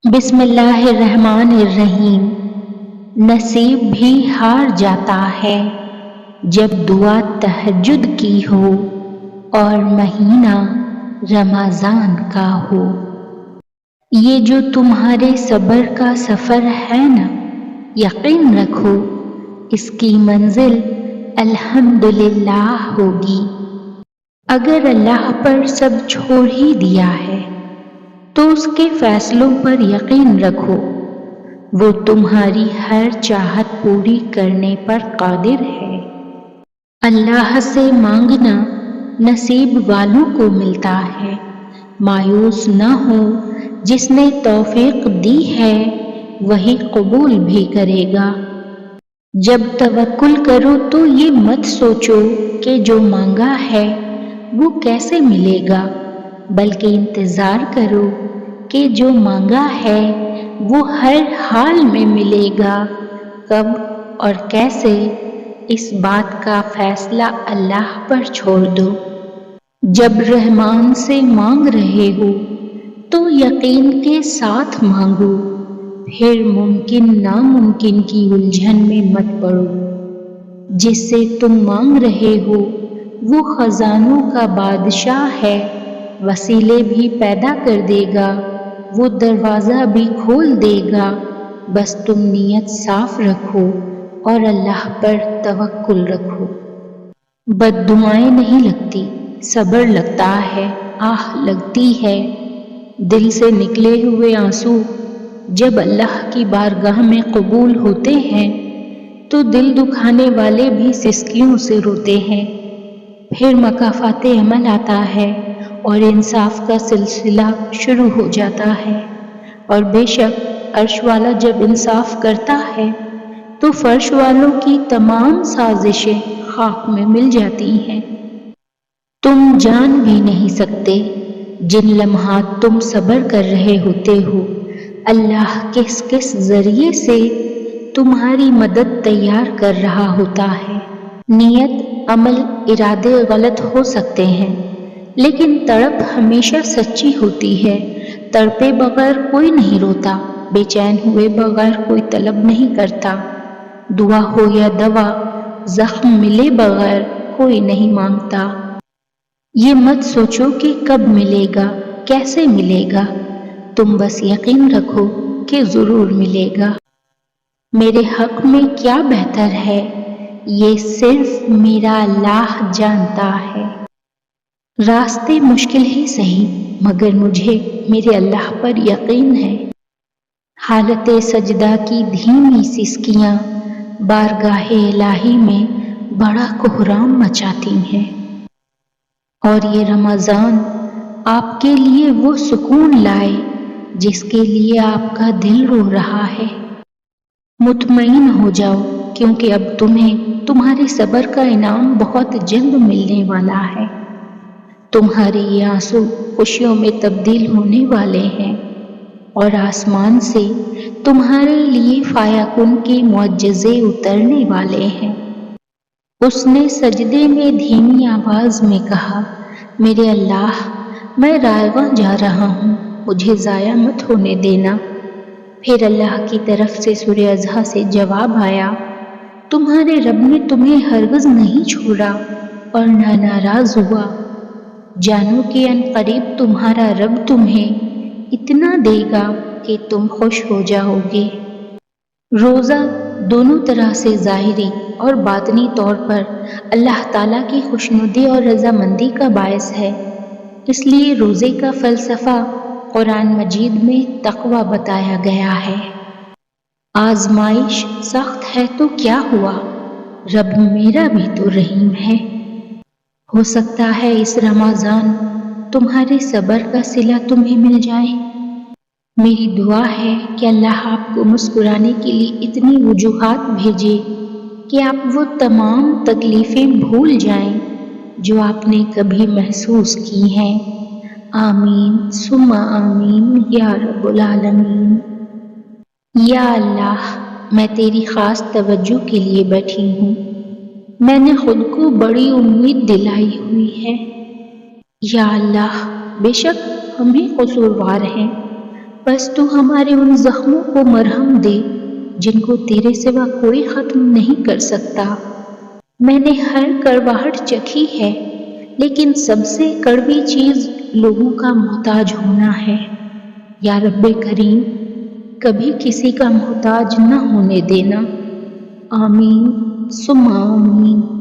بسم اللہ الرحمن الرحیم۔ نصیب بھی ہار جاتا ہے جب دعا تہجد کی ہو اور مہینہ رمضان کا ہو۔ یہ جو تمہارے صبر کا سفر ہے نا، یقین رکھو اس کی منزل الحمدللہ ہوگی۔ اگر اللہ پر سب چھوڑ ہی دیا ہے تو اس کے فیصلوں پر یقین رکھو، وہ تمہاری ہر چاہت پوری کرنے پر قادر ہے۔ اللہ سے مانگنا نصیب والوں کو ملتا ہے، مایوس نہ ہو، جس نے توفیق دی ہے وہی قبول بھی کرے گا۔ جب توکل کرو تو یہ مت سوچو کہ جو مانگا ہے وہ کیسے ملے گا، بلکہ انتظار کرو کہ جو مانگا ہے وہ ہر حال میں ملے گا۔ کب اور کیسے، اس بات کا فیصلہ اللہ پر چھوڑ دو۔ جب رحمان سے مانگ رہے ہو تو یقین کے ساتھ مانگو، پھر ممکن ناممکن کی الجھن میں مت پڑو۔ جس سے تم مانگ رہے ہو وہ خزانوں کا بادشاہ ہے، وسیلے بھی پیدا کر دے گا، وہ دروازہ بھی کھول دے گا۔ بس تم نیت صاف رکھو اور اللہ پر توکل رکھو۔ بد دعائیں نہیں لگتی، صبر لگتا ہے، آہ لگتی ہے۔ دل سے نکلے ہوئے آنسو جب اللہ کی بارگاہ میں قبول ہوتے ہیں تو دل دکھانے والے بھی سسکیوں سے روتے ہیں۔ پھر مکافات عمل آتا ہے اور انصاف کا سلسلہ شروع ہو جاتا ہے، اور بے شک عرش والا جب انصاف کرتا ہے تو فرش والوں کی تمام سازشیں خاک میں مل جاتی ہیں۔ تم جان بھی نہیں سکتے جن لمحات تم صبر کر رہے ہوتے ہو اللہ کس کس ذریعے سے تمہاری مدد تیار کر رہا ہوتا ہے۔ نیت، عمل، ارادے غلط ہو سکتے ہیں لیکن تڑپ ہمیشہ سچی ہوتی ہے۔ تڑپے بغیر کوئی نہیں روتا، بے چین ہوئے بغیر کوئی طلب نہیں کرتا، دعا ہو یا دوا، زخم ملے بغیر کوئی نہیں مانگتا۔ یہ مت سوچو کہ کب ملے گا، کیسے ملے گا، تم بس یقین رکھو کہ ضرور ملے گا۔ میرے حق میں کیا بہتر ہے یہ صرف میرا اللہ جانتا ہے۔ راستے مشکل ہی سہی مگر مجھے میرے اللہ پر یقین ہے۔ حالت سجدہ کی دھیمی سسکیاں بارگاہ الہی میں بڑا کوہرام مچاتی ہیں، اور یہ رمضان آپ کے لیے وہ سکون لائے جس کے لیے آپ کا دل رو رہا ہے۔ مطمئن ہو جاؤ کیونکہ اب تمہیں تمہارے صبر کا انعام بہت جلد ملنے والا ہے۔ تمہارے یہ آنسو خوشیوں میں تبدیل ہونے والے ہیں، اور آسمان سے تمہارے لیے فایکن کے معجزے اترنے والے ہیں۔ اس نے سجدے میں دھیمی آواز میں کہا، میرے اللہ، میں رائیگاں جا رہا ہوں، مجھے ضائع مت ہونے دینا۔ پھر اللہ کی طرف سے سورہ اضحیٰ سے جواب آیا، تمہارے رب نے تمہیں ہرگز نہیں چھوڑا اور نہ ناراض ہوا۔ جانو کہ عنقریب تمہارا رب تمہیں اتنا دے گا کہ تم خوش ہو جاؤ گے۔ روزہ دونوں طرح سے ظاہری اور باطنی طور پر اللہ تعالیٰ کی خوشنودی اور رضامندی کا باعث ہے، اس لیے روزے کا فلسفہ قرآن مجید میں تقویٰ بتایا گیا ہے۔ آزمائش سخت ہے تو کیا ہوا، رب میرا بھی تو رحیم ہے۔ ہو سکتا ہے اس رمضان تمہارے صبر کا صلہ تمہیں مل جائے۔ میری دعا ہے کہ اللہ آپ کو مسکرانے کے لیے اتنی وجوہات بھیجے کہ آپ وہ تمام تکلیفیں بھول جائیں جو آپ نے کبھی محسوس کی ہیں۔ آمین ثم آمین یا رب العالمین۔ یا اللہ، میں تیری خاص توجہ کے لیے بیٹھی ہوں، میں نے خود کو بڑی امید دلائی ہوئی ہے۔ یا اللہ، بے شک ہم ہی قصوروار ہیں، بس تو ہمارے ان زخموں کو مرہم دے جن کو تیرے سوا کوئی ختم نہیں کر سکتا۔ میں نے ہر کڑواہٹ چکھی ہے، لیکن سب سے کڑوی چیز لوگوں کا محتاج ہونا ہے۔ یا رب کریم، کبھی کسی کا محتاج نہ ہونے دینا۔ آمین ثم آمین۔